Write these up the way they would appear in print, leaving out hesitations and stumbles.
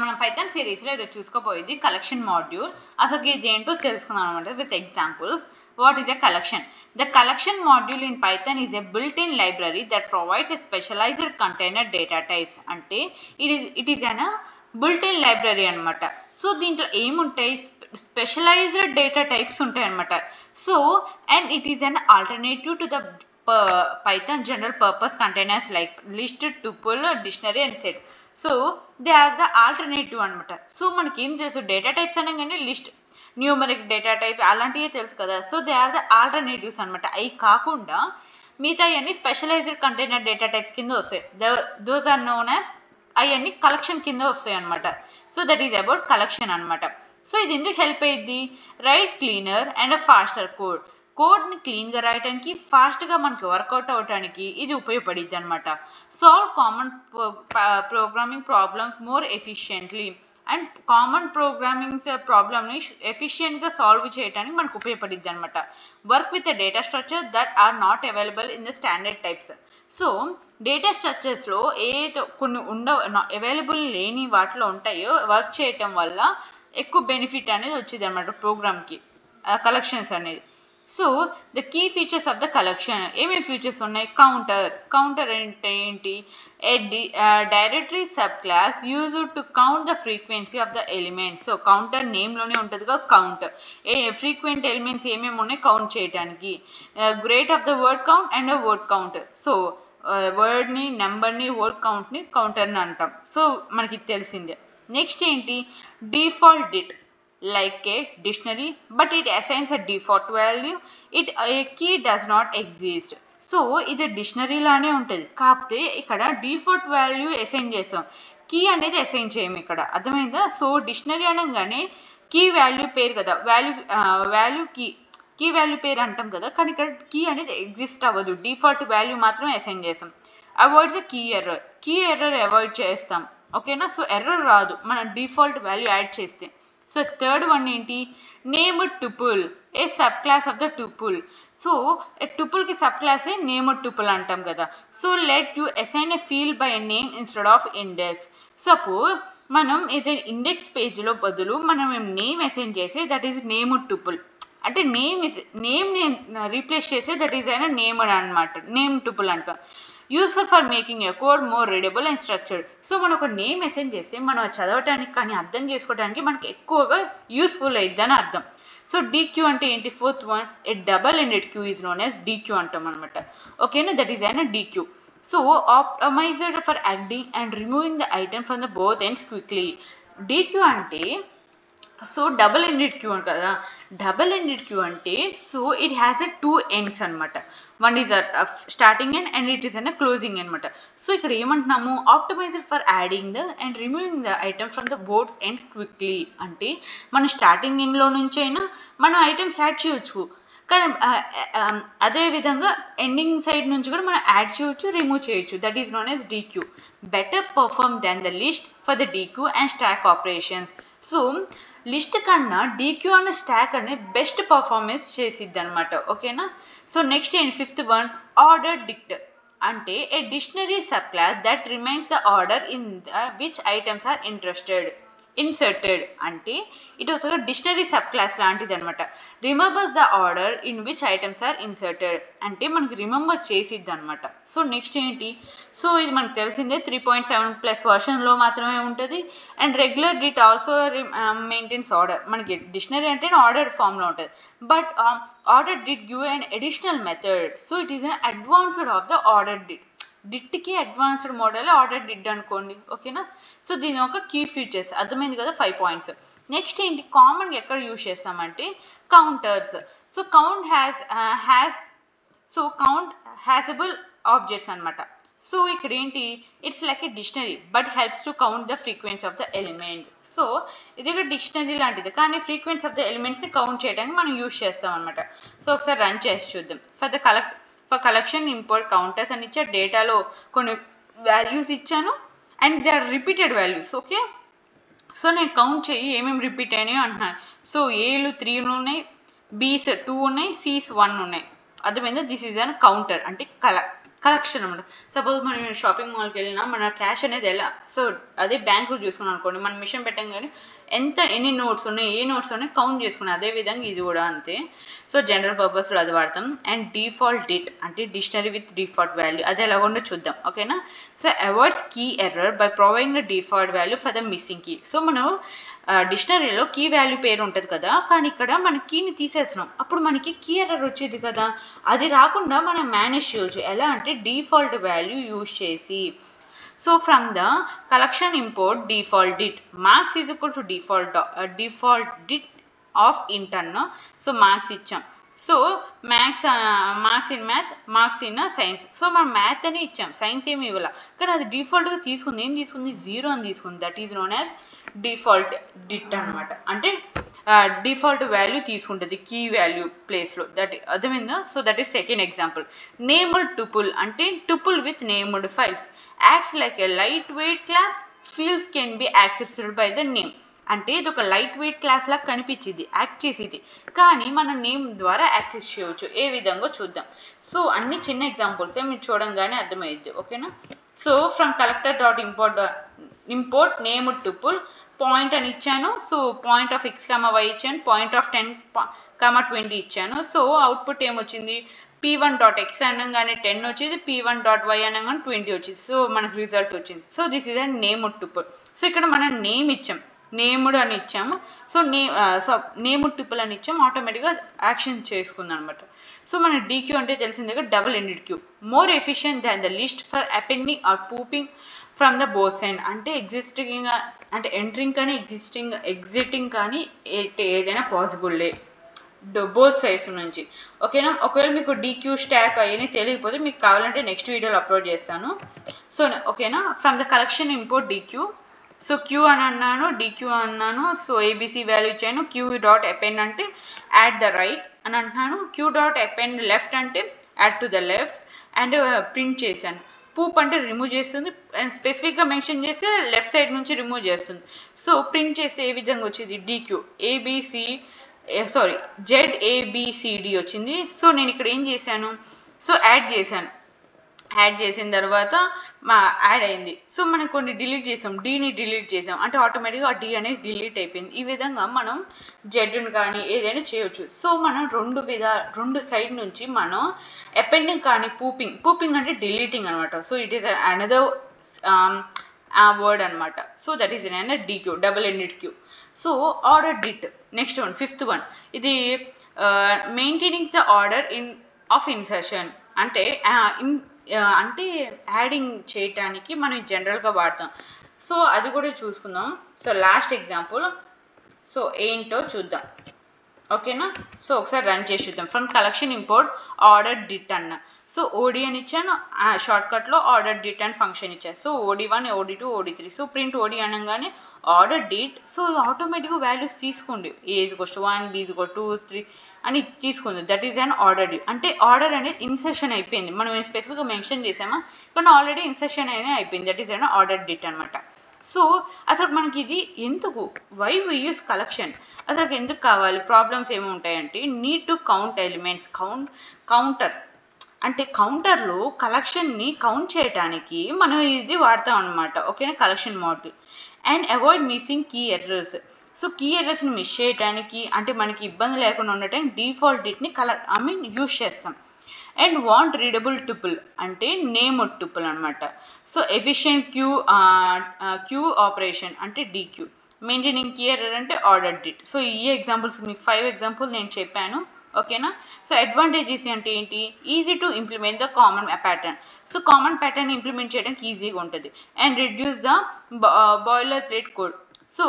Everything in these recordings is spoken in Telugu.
మనం పైథాన్ సిరీస్లో ఈరోజు చూసుకోపోయేది కలెక్షన్ మాడ్యూల్. అసలు ఇది ఏంటో తెలుసుకుందాం అనమాట with examples. What is a collection? The collection module in Python is a built-in library that provides a specialized container data types. అంటే it is an built-in library అనమాట. సో దీంట్లో ఏముంటాయి, స్పెషలైజ్డ్ డేటా టైప్స్ ఉంటాయి అనమాట. So and it is an alternative to the Python general purpose containers like list, tuple, dictionary and set. So they are the alternative అనమాట. సో మనకి ఏం తెలుసు, డేటా టైప్స్ అనగానే లిస్ట్, న్యూమరిక్ డేటా టైప్ అలాంటివి తెలుసు కదా. So they are the alternatives అనమాట. అవి కాకుండా మిగతా అవన్నీ స్పెషలైజ్డ్ కంటైనర్ డేటా టైప్స్ కింద వస్తాయి. దోస్ ఆర్ నోన్ యాజ్ అవన్నీ కలెక్షన్ కింద వస్తాయి అనమాట. So that is about collection అనమాట. సో ఇది ఎందుకు హెల్ప్ అయ్యిద్ది, రైట్ క్లీనర్ అండ్ ఫాస్టర్ కోడ్ని క్లీన్గా రాయడానికి, ఫాస్ట్గా మనకి వర్కౌట్ అవ్వడానికి ఇది ఉపయోగపడిద్ది అనమాట. Solve common programming problems more efficiently and common programming ప్రాబ్లమ్ని ఎఫిషియెంట్గా సాల్వ్ చేయడానికి మనకు ఉపయోగపడిద్ది అనమాట. Work with the data structure that are not available in the standard types. So data స్ట్రక్చర్స్లో ఏదో కొన్ని అవైలబుల్ లేని వాటిలో ఉంటాయో వర్క్ చేయటం వల్ల ఎక్కువ బెనిఫిట్ అనేది వచ్చింది అనమాట ప్రోగ్రామ్కి, కలెక్షన్స్ అనేది. So the key features of the collection ఏమేమి ఫీచర్స్ ఉన్నాయి, కౌంటర్ ఏంటి, directory sub class use to count the frequency of the elements. So counter నేమ్లోనే ఉంటుందిగా కౌంట్, ఫ్రీక్వెంట్ ఎలిమెంట్స్ ఏమేమి ఉన్నాయి కౌంట్ చేయడానికి. Great of the word count and word count. So వర్డ్ని, నెంబర్ని, వర్డ్ కౌంట్ని కౌంటర్ని అంటాం. సో మనకి తెలిసిందే. నెక్స్ట్ ఏంటి, default డిట్ like a dictionary but it assigns a default value. A key does not exist. So ఇది డిక్షనరీ లానే ఉంటుంది, కాకపోతే ఇక్కడ డిఫాల్ట్ వాల్యూ అసైన్ చేస్తాం, కీ అనేది అసైన్ చేయము ఇక్కడ, అర్థమైందా. సో డిక్షనరీ అనగానే కీ వాల్యూ పేరు కదా, వాల్యూ కీ వాల్యూ పేరు అంటాం కదా, కానీ ఇక్కడ కీ అనేది ఎగ్జిస్ట్ అవ్వదు, డిఫాల్ట్ వాల్యూ మాత్రమే అసైన్ చేస్తాం. Avoid the key error avoid చేస్తాం, ఓకేనా. సో ఎర్రర్ రాదు మనం డిఫాల్ట్ వాల్యూ యాడ్ చేస్తే. సో థర్డ్ వన్ ఏంటి, named tuple, a sub class of the tuple. So టుపుల్కి సబ్ క్లాసే నేమ్డ్ టుపుల్ అంటాం కదా. So let you assign a field by name instead of index. Suppose మనం ఏదైనా ఇండెక్స్ పేజ్లో బదులు మనం నేమ్ అసైన్ చేసే దట్ ఈస్ నేమ్డ్ టుపుల్. అంటే నేమ్ని రీప్లేస్ చేసే దట్ ఈస్ అయినా నేమ్డ్ అనమాట, నేమ్ టుపుల్ అంటాం. Useful for making a code more readable and structured. So మనం ఒక నేమ్ అసైన్ చేస్తే మనం చదవటానికి కానీ అర్థం చేసుకోవడానికి మనకి ఎక్కువగా యూస్ఫుల్ అయిద్దని అర్థం. సో డీక్యూ అంటే ఏంటి, fourth one, a double ended queue is known as deque అంటాం అనమాట, ఓకేనా. దట్ ఈస్ అయినా deque. So optimized for adding and removing the item from the both ends quickly. Deque అంటే సో డబల్ ఎండెడ్ క్యూ కదా, డబల్ ఎండెడ్ క్యూ అంటే so it has a 2 ends అనమాట. One is starting end and it is an closing అనమాట. సో ఇక్కడ ఏమంటున్నాము, optimized for adding the and removing the item from the both end quickly. అంటే మన స్టార్టింగ్ ఎండ్లో నుంచి అయినా మనం ఐటమ్స్ యాడ్ చేయొచ్చు, కానీ అదేవిధంగా ఎండింగ్ సైడ్ నుంచి కూడా మనం యాడ్ చేయొచ్చు, రిమూవ్ చేయొచ్చు. That is known as deque. Better perform than the list for the deque and stack operations. So list కన్నా డీక్యూ అన్న స్టాక్ అనే బెస్ట్ పర్ఫార్మెన్స్ చేసిద్ది అనమాట, ఓకేనా. సో నెక్స్ట్ ఏంటి, ఫిఫ్త్ వన్, ఆర్డర్ డిక్ట్. అంటే a dictionary sub class that remains the order in the which items are inserted. అంటే ఇది ఒక డిక్షనరీ సబ్ క్లాస్ లాంటిది అనమాట. Remembers the order in which items are inserted అంటే మనకి రిమెంబర్ చేసిద్ది అనమాట. సో నెక్స్ట్ ఏంటి, సో ఇది మనకు తెలిసిందే 3.7+ వర్షన్లో మాత్రమే ఉంటుంది. అండ్ రెగ్యులర్ డిట్ ఆల్సో మెయింటైన్స్ ఆర్డర్. మనకి డిక్షనరీ అంటే ఆర్డర్ ఫామ్లో ఉంటుంది, బట్ ఆర్డర్ డిట్ give an additional method. So it is an advanced of the order డిట్కి అడ్వాన్స్డ్ మోడల్ ఆర్డర్ డిడ్ అనుకోండి, ఓకేనా. సో దీని ఒక కీ ఫీచర్స్ అర్థమైంది కదా, 5 points. నెక్స్ట్ ఏంటి, కామన్గా ఎక్కడ యూజ్ చేస్తామంటే కౌంటర్స్. సో కౌంట్ హ్యాజబుల్ ఆబ్జెక్ట్స్ అనమాట. సో ఇక్కడ ఏంటి, it's like a dictionary but helps to count the frequency of the element. So ఇది ఒక డిక్షనరీ లాంటిది, కానీ ఫ్రీక్వెన్సీ ఆఫ్ ద ఎలిమెంట్స్ని కౌంట్ చేయడానికి మనం యూజ్ చేస్తాం అనమాట. సో ఒకసారి రన్ చేసి చూద్దాం. ఫర్ కలెక్షన్ ఇంపోర్ట్ కౌంటర్స్ అని ఇచ్చా, డేటాలో కొన్ని వాల్యూస్ ఇచ్చాను and they are repeated values, okay. So నేను కౌంట్ చేయి ఏమేమి రిపీట్ అయినాయో అంటున్నాను. సో ఏలు 3 ఉన్నాయి, బీస్ 2 ఉన్నాయి, సీస్ 1 ఉన్నాయి, అర్థమైందా. దిస్ ఈజ్ అన్ కౌంటర్ అంటే కలెక్షన్ అనమాట. సపోజ్ మనం షాపింగ్ మాల్కి వెళ్ళినా మన క్యాష్ అనేది ఎలా, సో అదే బ్యాంకు చూసుకున్నాం అనుకోండి, మనం మిషన్ పెట్టాం కానీ ఎన్ని నోట్స్ ఉన్నాయి, ఏ నోట్స్ ఉన్నాయి కౌంట్ చేసుకున్నాం. అదేవిధంగా ఇది కూడా అంతే. సో జనరల్ పర్పస్లో అది వాడతాం. అండ్ డిఫాల్ట్ డిట్ అంటే డిక్షనరీ విత్ డిఫాల్ట్ వాల్యూ, అది ఎలాగొండో చూద్దాం. ఓకేనా. So avoids key error by providing the default value for the missing key. So మనం డిక్షనరీలో కీ వాల్యూ పేరు ఉంటుంది కదా, కానీ ఇక్కడ మన కీని తీసేస్తున్నాం, అప్పుడు మనకి కీ ఎర్రర్ వచ్చేది కదా. అది రాకుండా మనం మేనేజ్ చేయొచ్చు. ఎలా అంటే డిఫాల్ట్ వాల్యూ యూజ్ చేసి. So from the collection import default డిట్ marks is equal to default డిట్ of intern. So marks ఇచ్చాం. So marks in math, marks in science. So మనం మ్యాథ్ అని ఇచ్చాం, సైన్స్ ఏమి ఇవ్వాల, కానీ అది డిఫాల్ట్గా తీసుకుంది. ఏం తీసుకుంది? 0 అని తీసుకుంది. That is known as default డిట్ అనమాట. అంటే డిఫాల్ట్ వాల్యూ తీసుకుంటుంది కీ వాల్యూ ప్లేస్లో. దట్ అర్థమైందా? So that is second example. Named tuple అంటే tuple with named fields acts like a light weight class. Fields can be accessed by the name. అంటే ఇది ఒక లైట్ వెయిట్ క్లాస్ లాగా కనిపించింది, యాక్ట్ చేసేది, కానీ మన నేమ్ ద్వారా యాక్సెస్ చేయవచ్చు. ఏ విధంగా చూద్దాం. సో అన్ని చిన్న ఎగ్జాంపుల్సే, మీరు చూడంగానే అర్థమైద్ది. ఓకేనా. So from collector dot import named tuple point అని ఇచ్చాను. So point of x, y ఇచ్చాను, పాయింట్ ఆఫ్ 10, 20 ఇచ్చాను. సో అవుట్పుట్ ఏమొచ్చింది? p1.x అనగానే 10 వచ్చింది, p1.y అనగానే 20 వచ్చింది. సో మనకు రిజల్ట్ వచ్చింది. So this is a named tuple. So ఇక్కడ మనం నేమ్ ఇచ్చాం, నేమ్డ్ అని ఇచ్చాము. సో నేమ్డ్ టుపుల్ అని ఇచ్చాము, ఆటోమేటిక్గా యాక్షన్ చేసుకుంది అనమాట. సో మన DQ అంటే తెలిసిందే కదా, double ended queue. More efficient than the list for appending or popping from the both end. అంటే ఎగ్జిస్టింగ్ అంటే ఎంట్రింగ్ కానీ ఎగ్జిటింగ్ కానీ ఏదైనా పాసిబుల్లే బోత్ సైడ్స్ నుంచి. ఓకేనా. ఒకవేళ మీకు DQ స్టాక్ అవన్నీ తెలియకపోతే మీకు కావాలంటే నెక్స్ట్ వీడియోలో అప్లోడ్ చేస్తాను. సో ఓకేనా. From the collection import DQ. So Q అని అన్నాను, DQ అన్నాను. సో ABC వాల్యూ ఇచ్చాను. Q.append అంటే యాట్ ద రైట్ అని అంటున్నాను. Q.append లెఫ్ట్ అంటే add to the left. And print చేశాను. పూప్ అంటే రిమూవ్ చేస్తుంది, అండ్ స్పెసిఫిక్గా మెన్షన్ చేస్తే లెఫ్ట్ సైడ్ నుంచి రిమూవ్ చేస్తుంది. సో ప్రింట్ చేస్తే ఏ విధంగా వచ్చింది? DQ ZABCD వచ్చింది. సో నేను ఇక్కడ ఏం చేశాను? సో యాడ్ చేసిన తర్వాత యాడ్ అయింది. సో మనం కొన్ని డిలీట్ చేసాం, డీని డిలీట్ చేసాం, అంటే ఆటోమేటిక్గా ఆ D అనేది డిలీట్ అయిపోయింది. ఈ విధంగా మనం జెడ్ని కానీ ఏదైనా చేయొచ్చు. సో మనం రెండు సైడ్ నుంచి మనం అపెండింగ్ కానీ పూపింగ్ అంటే డిలీటింగ్ అనమాట. So it is another word అనమాట. So that is another DQ, double ended queue. So order డిట్. నెక్స్ట్ వన్, ఫిఫ్త్ వన్, ఇది maintaining the order of insertion. అంటే యాడింగ్ చేయటానికి మనం జనరల్గా వాడతాం. సో అది కూడా చూసుకుందాం. సో లాస్ట్ ఎగ్జాంపుల్ సో ఏంటో చూద్దాం. ఓకేనా. సో ఒకసారి రన్ చేసి చూద్దాం. ఫ్రమ్ కలెక్షన్ ఇంపోర్ట్ ఆర్డర్ డిట్ అన్న. సో OD అని ఇచ్చాను, షార్ట్కట్లో ఆర్డర్ డిట్ అని ఫంక్షన్ ఇచ్చాను. So OD1, OD2, OD3. So print OD అనగానే ఆర్డర్ డిట్. సో ఆటోమేటిక్గా వాల్యూస్ తీసుకోండి. A=1, B=2, 3 అని తీసుకుంది. దట్ ఈస్ అన్ ఆర్డర్ డిట్. అంటే ఆర్డర్ అనేది ఇన్సర్షన్ అయిపోయింది. మనం స్పెసిఫిక్గా మెన్షన్ చేసామా, కానీ ఆల్రెడీ ఇన్సర్షన్ అనేది అయిపోయింది. దట్ ఈస్ అన్ ఆర్డర్ డిట్ అనమాట. సో అసలు మనకి ఇది ఎందుకు, వై వి యూస్ కలెక్షన్, అసలు ఎందుకు కావాలి? ప్రాబ్లమ్స్ ఏమి ఉంటాయంటే need to count elements, counter అంటే కౌంటర్లో కలెక్షన్ని కౌంట్ చేయడానికి మనం ఇది వాడతాం అనమాట. ఓకేనా. Collection module. And avoid missing key errors. So key ఎర్రర్స్ని మిస్ చేయడానికి, అంటే మనకి ఇబ్బంది లేకుండా ఉండటానికి డిఫాల్ట్ డిట్ని యూజ్ చేస్తాం. అండ్ వాంట్ రీడబుల్ టుపుల్ అంటే నేమ్డ్ టుపుల్ అనమాట. సో ఎఫిషియంట్ క్యూ ఆపరేషన్ అంటే DQ. మెయింటైనింగ్ కీ ఎర్రర్ అంటే ఆర్డర్ డిట్. సో ఈ ఎగ్జాంపుల్స్ మీకు 5 ఎగ్జాంపుల్ నేను చెప్పాను. ఓకేనా. సో అడ్వాంటేజెస్ అంటే ఏంటి? Easy to implement the common pattern. So common pattern implement చేయడానికి ఈజీగా ఉంటుంది. And reduce the boiler plate code. So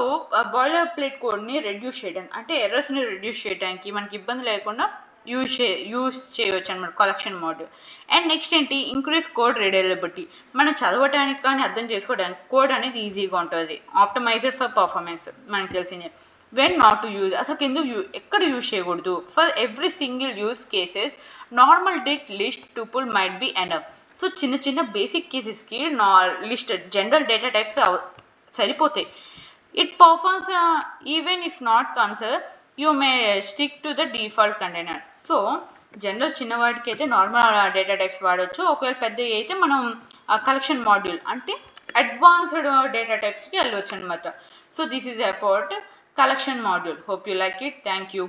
boiler plate కోడ్ని రెడ్యూస్ చేయడానికి, అంటే ఎర్రర్స్ని రెడ్యూస్ చేయడానికి మనకి ఇబ్బంది లేకుండా యూజ్ చేయవచ్చు అనమాట కలెక్షన్ మాడ్యూల్. అండ్ నెక్స్ట్ ఏంటి? Increase code readability. మనం చదవడానికి కానీ అర్థం చేసుకోవడానికి కోడ్ అనేది ఈజీగా ఉంటుంది. ఆప్టమైజ్డ్ ఫర్ పర్ఫార్మెన్స్ మనకు తెలిసిందే. వెన్ నాట్ టు యూజ్, అసలు ఎక్కడ యూజ్ చేయకూడదు? For every single use cases normal డిట్ list tuple might be enough. So చిన్న బేసిక్ కేసెస్కి లిస్ట్ జనరల్ డేటా టైప్స్ సరిపోతాయి. It performs even if not concern, you may stick to the default container. So general చిన్నవాటికి అయితే నార్మల్ డేటా టైప్స్ వాడచ్చు. ఒకవేళ పెద్దవి అయితే మనం కలెక్షన్ మాడ్యూల్ అంటే అడ్వాన్స్డ్ డేటా టైప్స్కి వెళ్ళవచ్చు అనమాట. So this is about collection module. Hope you like it. Thank you.